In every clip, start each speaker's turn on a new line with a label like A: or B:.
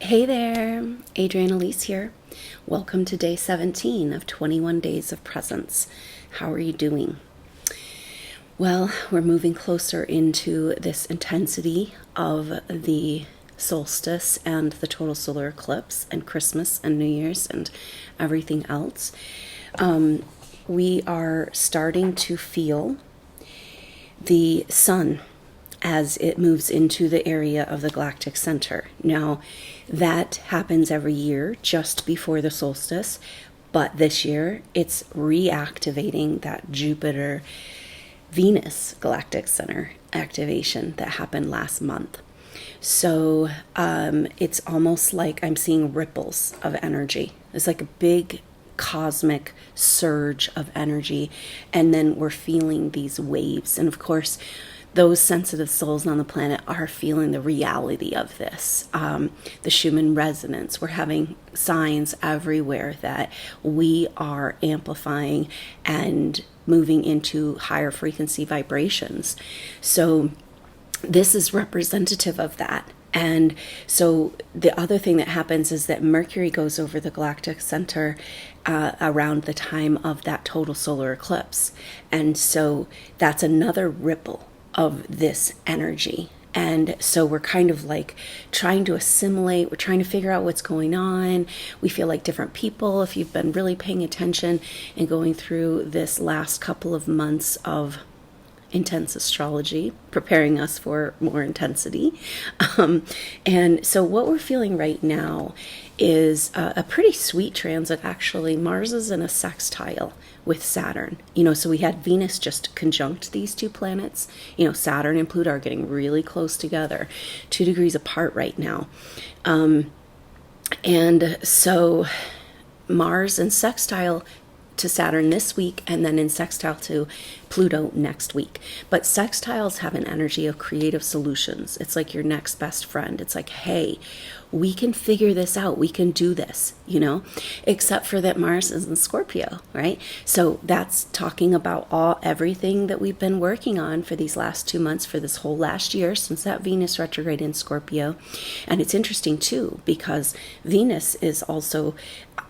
A: Hey there, Adrienne Elise here. Welcome to day 17 of 21 Days of Presence. How are you doing? Well, we're moving closer into this intensity of the solstice and the total solar eclipse and Christmas and New Year's and everything else. We are starting to feel the sun as it moves into the area of the galactic center. Now, that happens every year just before the solstice, but this year it's reactivating that Jupiter Venus galactic center activation that happened last month. So it's almost like I'm seeing ripples of energy. It's like a big cosmic surge of energy, and then we're feeling these waves. And of course, those sensitive souls on the planet are feeling the reality of this. The Schumann resonance, we're having signs everywhere that we are amplifying and moving into higher frequency vibrations. So this is representative of that. And so the other thing that happens is that Mercury goes over the galactic center around the time of that total solar eclipse. And so that's another ripple of this energy. And so we're kind of like trying to assimilate, we're trying to figure out what's going on. We feel like different people. If you've been really paying attention and going through this last couple of months of intense astrology, preparing us for more intensity. And so what we're feeling right now is a pretty sweet transit, actually. Mars is in a sextile with Saturn. So we had Venus just conjunct these two planets. Saturn and Pluto are getting really close together, 2 degrees apart right now. And so Mars in sextile to Saturn this week, and then in sextile to Pluto next week. But sextiles have an energy of creative solutions. It's like your next best friend. It's like, hey, we can figure this out. We can do this, except for that Mars is in Scorpio, right? So that's talking about everything that we've been working on for these last 2 months, for this whole last year, since that Venus retrograde in Scorpio. And it's interesting too, because Venus is also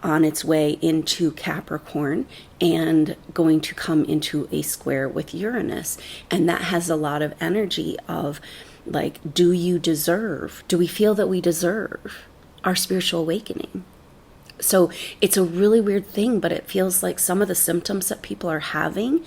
A: on its way into Capricorn and going to come into a square with Uranus. And that has a lot of energy of like, do we feel that we deserve our spiritual awakening? So it's a really weird thing, but it feels like some of the symptoms that people are having,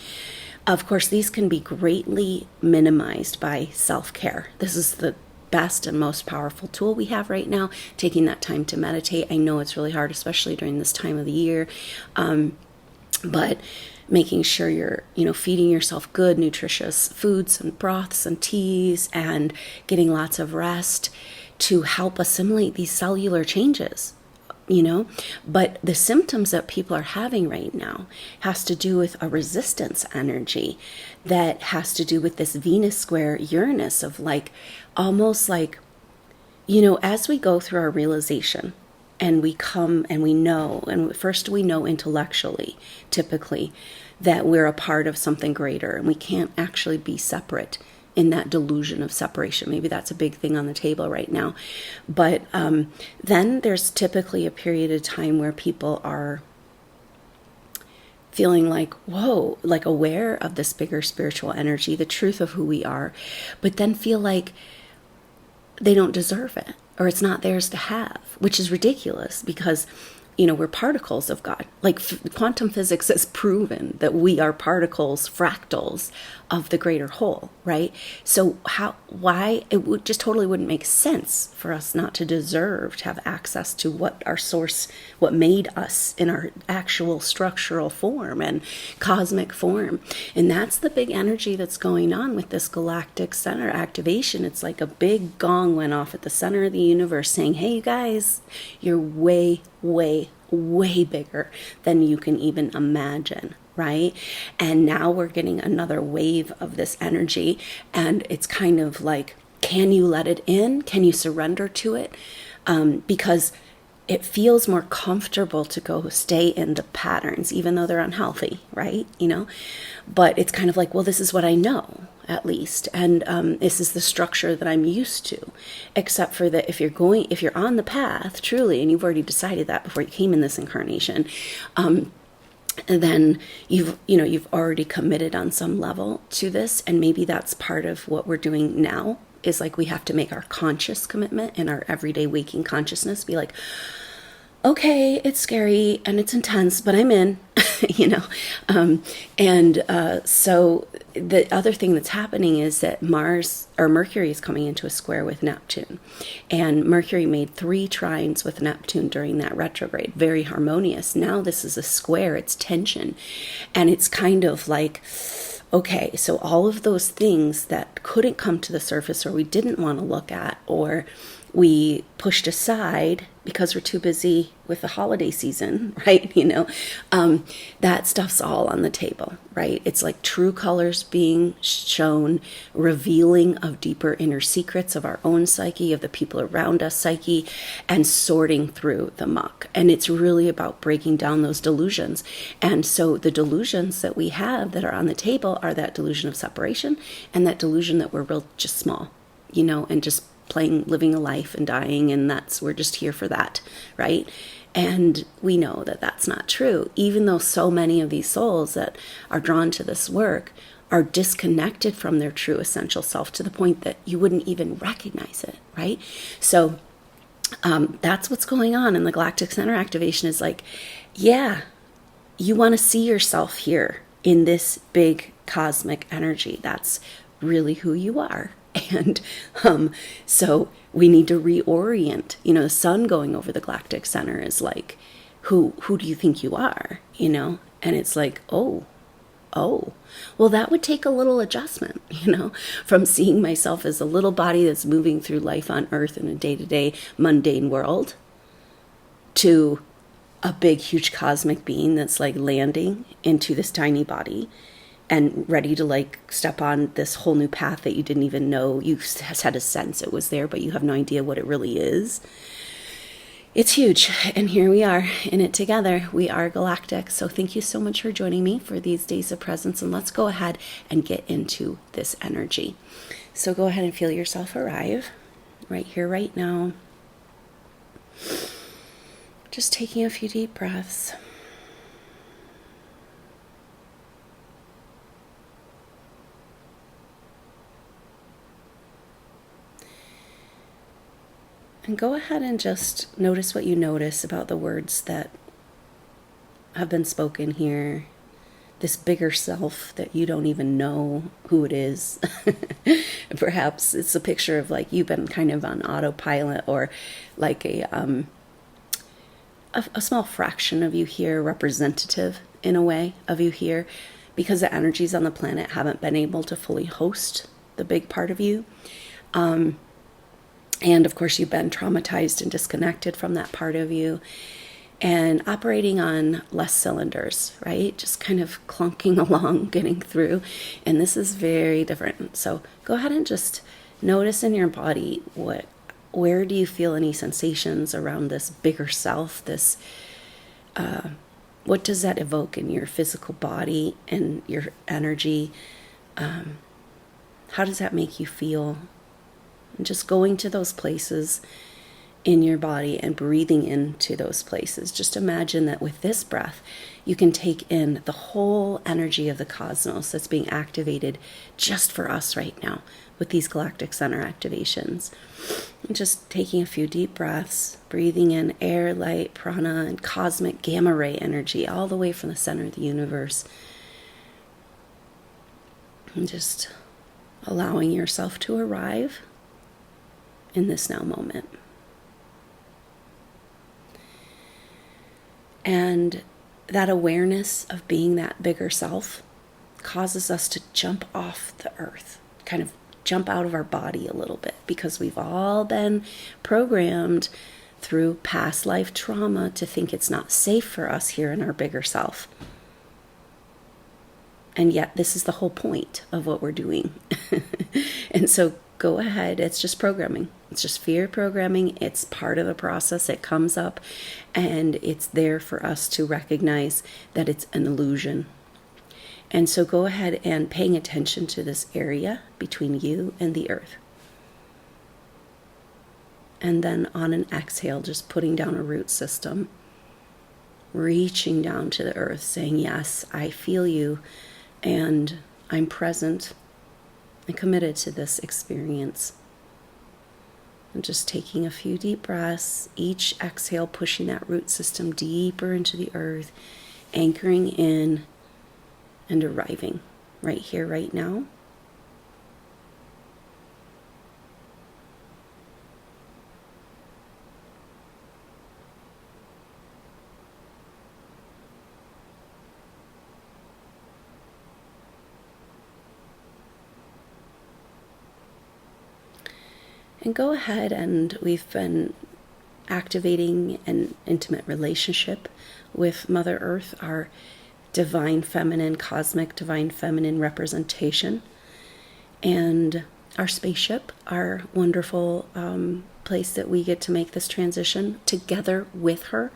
A: of course, these can be greatly minimized by self-care. This is the best and most powerful tool we have right now, taking that time to meditate. I know it's really hard, especially during this time of the year, but making sure you're feeding yourself good nutritious foods and broths and teas and getting lots of rest to help assimilate these cellular changes. But the symptoms that people are having right now has to do with a resistance energy that has to do with this Venus square Uranus of like, almost like, as we go through our realization and we come and we know, and first we know intellectually, typically, that we're a part of something greater and we can't actually be separate in that delusion of separation. Maybe that's a big thing on the table right now. But then there's typically a period of time where people are feeling like, whoa, like aware of this bigger spiritual energy, the truth of who we are, but then feel like they don't deserve it or it's not theirs to have, which is ridiculous because we're particles of God. Like quantum physics has proven that we are particles, fractals of the greater whole, right? So why it just totally wouldn't make sense for us not to deserve to have access to what our source, what made us in our actual structural form and cosmic form. And that's the big energy that's going on with this galactic center activation. It's like a big gong went off at the center of the universe saying, hey, you guys, you're way, way, way bigger than you can even imagine, right? And now we're getting another wave of this energy, and it's kind of like, can you let it in? Can you surrender to it? Because it feels more comfortable to go stay in the patterns, even though they're unhealthy, right? But it's kind of like, well, this is what I know, at least. And this is the structure that I'm used to, except for that if you're on the path truly, and you've already decided that before you came in this incarnation, then you've already committed on some level to this. And maybe that's part of what we're doing now, is like we have to make our conscious commitment in our everyday waking consciousness, be like, okay, it's scary and it's intense, but I'm in, so the other thing that's happening is that Mercury is coming into a square with Neptune, and Mercury made 3 trines with Neptune during that retrograde, very harmonious. Now this is a square, it's tension, and it's kind of like, okay, so all of those things that couldn't come to the surface, or we didn't want to look at, or we pushed aside because we're too busy with the holiday season, right? That stuff's all on the table, right? It's like true colors being shown, revealing of deeper inner secrets of our own psyche, of the people around us psyche, and sorting through the muck. And it's really about breaking down those delusions. And so the delusions that we have that are on the table are that delusion of separation and that delusion that we're real just small, and just living a life and dying, and we're just here for that, right? And we know that that's not true, even though so many of these souls that are drawn to this work are disconnected from their true essential self to the point that you wouldn't even recognize it, right? So that's what's going on. And the Galactic Center activation is like, yeah, you want to see yourself here in this big cosmic energy. That's really who you are. And so we need to reorient. The sun going over the Galactic Center is like, who do you think you are? And it's like, oh, well, that would take a little adjustment, from seeing myself as a little body that's moving through life on Earth in a day-to-day mundane world to a big, huge cosmic being that's like landing into this tiny body and ready to step on this whole new path that you didn't even know. You just had a sense it was there, but you have no idea what it really is. It's huge. And here we are in it together. We are galactic. So thank you so much for joining me for these days of presence. And let's go ahead and get into this energy. So go ahead and feel yourself arrive right here, right now. Just taking a few deep breaths. And go ahead and just notice what you notice about the words that have been spoken here. This bigger self that you don't even know who it is. Perhaps it's a picture of you've been kind of on autopilot, or like a small fraction of you here, representative in a way of you here, because the energies on the planet haven't been able to fully host the big part of you. And of course, you've been traumatized and disconnected from that part of you and operating on less cylinders, right? Just kind of clunking along, getting through. And this is very different. So go ahead and just notice in your body, where do you feel any sensations around this bigger self? This, what does that evoke in your physical body and your energy? How does that make you feel? And just going to those places in your body and breathing into those places. Just imagine that with this breath, you can take in the whole energy of the cosmos that's being activated just for us right now with these Galactic Center activations. And just taking a few deep breaths, breathing in air, light, prana, and cosmic gamma ray energy all the way from the center of the universe. And just allowing yourself to arrive in this now moment. And that awareness of being that bigger self causes us to jump off the earth, kind of jump out of our body a little bit, because we've all been programmed through past life trauma to think it's not safe for us here in our bigger self. And yet this is the whole point of what we're doing. And so go ahead. It's just programming. It's just fear programming. It's part of the process. It comes up, and it's there for us to recognize that it's an illusion. And so go ahead and paying attention to this area between you and the earth. And then on an exhale, just putting down a root system, reaching down to the earth, saying, yes, I feel you, and I'm present and committed to this experience. And just taking a few deep breaths, each exhale pushing that root system deeper into the earth, anchoring in and arriving right here, right now. And go ahead, and we've been activating an intimate relationship with Mother Earth, our divine feminine, cosmic divine feminine representation, and our spaceship, our wonderful place that we get to make this transition together with her.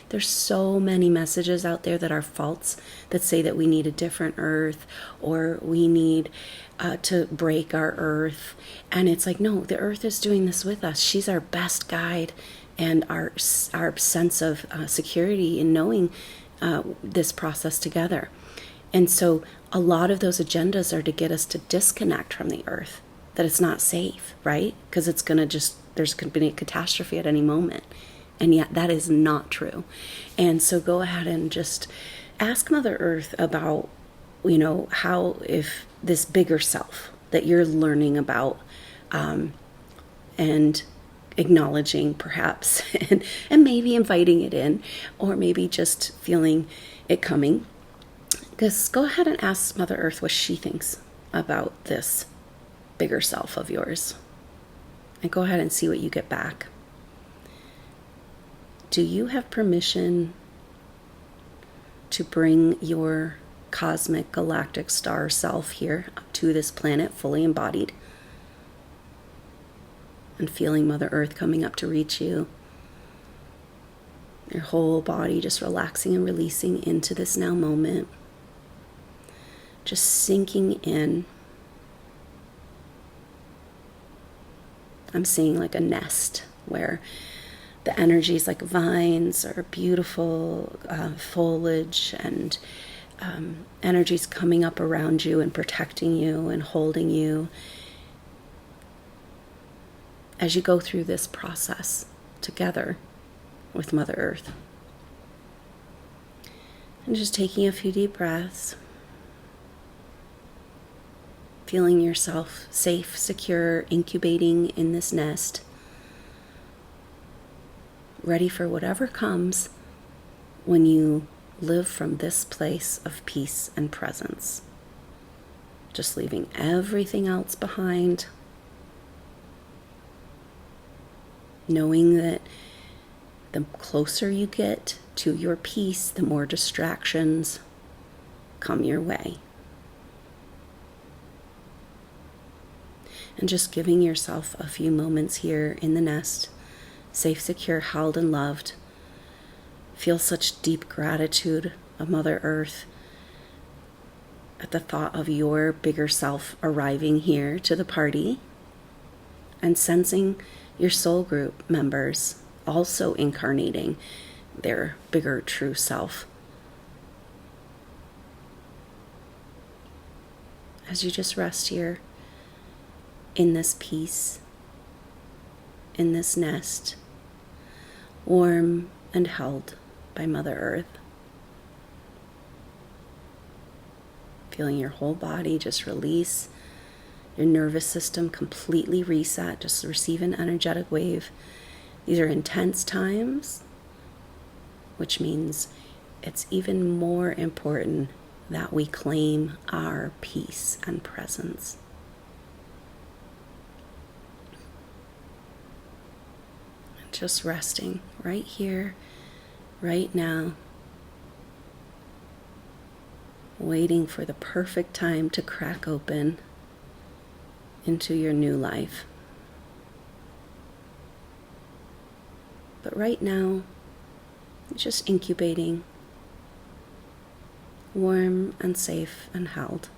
A: There's so many messages out there that are false, that say that we need a different Earth, or we need to break our Earth. And it's like, no, the Earth is doing this with us. She's our best guide, and our sense of security in knowing this process together. And so a lot of those agendas are to get us to disconnect from the Earth, that it's not safe, right? Because it's going to there's going to be a catastrophe at any moment. And yet that is not true. And so go ahead and just ask Mother Earth about, how, if this bigger self that you're learning about, and acknowledging perhaps, and maybe inviting it in, or maybe just feeling it coming. Because go ahead and ask Mother Earth what she thinks about this bigger self of yours. And go ahead and see what you get back. Do you have permission to bring your cosmic galactic star self here to this planet fully embodied? And feeling Mother Earth coming up to reach you. Your whole body just relaxing and releasing into this now moment. Just sinking in. I'm seeing like a nest where the energies like vines or beautiful foliage, and energies coming up around you and protecting you and holding you as you go through this process together with Mother Earth. And just taking a few deep breaths. Feeling yourself safe, secure, incubating in this nest, ready for whatever comes when you live from this place of peace and presence. Just leaving everything else behind, knowing that the closer you get to your peace, the more distractions come your way. And just giving yourself a few moments here in the nest, safe, secure, held, and loved. Feel such deep gratitude of Mother Earth at the thought of your bigger self arriving here to the party, and sensing your soul group members also incarnating their bigger true self. As you just rest here, in this peace, in this nest, warm and held by Mother Earth. Feeling your whole body just release, your nervous system completely reset, just receive an energetic wave. These are intense times, which means it's even more important that we claim our peace and presence. Just resting right here, right now, waiting for the perfect time to crack open into your new life. But right now, it's just incubating, warm and safe and held.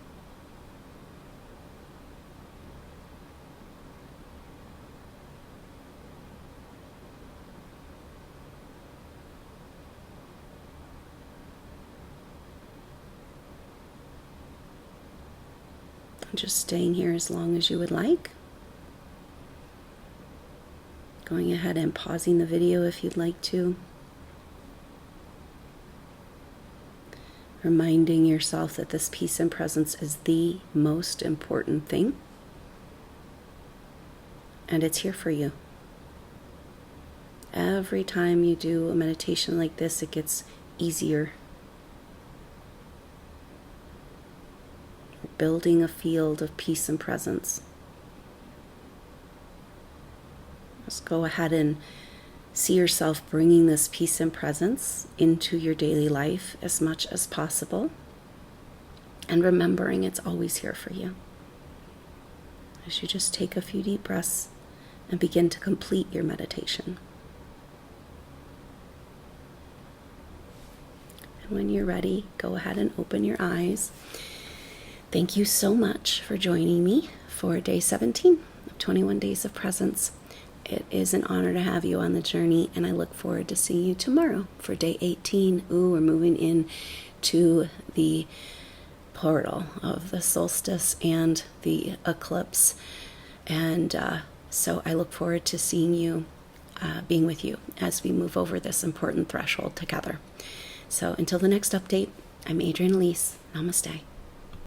A: Just staying here as long as you would like. Going ahead and pausing the video if you'd like to. Reminding yourself that this peace and presence is the most important thing. And it's here for you. Every time you do a meditation like this, it gets easier. Building a field of peace and presence. Just go ahead and see yourself bringing this peace and presence into your daily life as much as possible, and remembering it's always here for you. As you just take a few deep breaths and begin to complete your meditation. And when you're ready, go ahead and open your eyes. Thank you so much for joining me for day 17 of 21 Days of Presence. It is an honor to have you on the journey, and I look forward to seeing you tomorrow for day 18. We're moving in to the portal of the solstice and the eclipse. And so I look forward to seeing you, being with you as we move over this important threshold together. So until the next update, I'm Adrienne Elise. Namaste.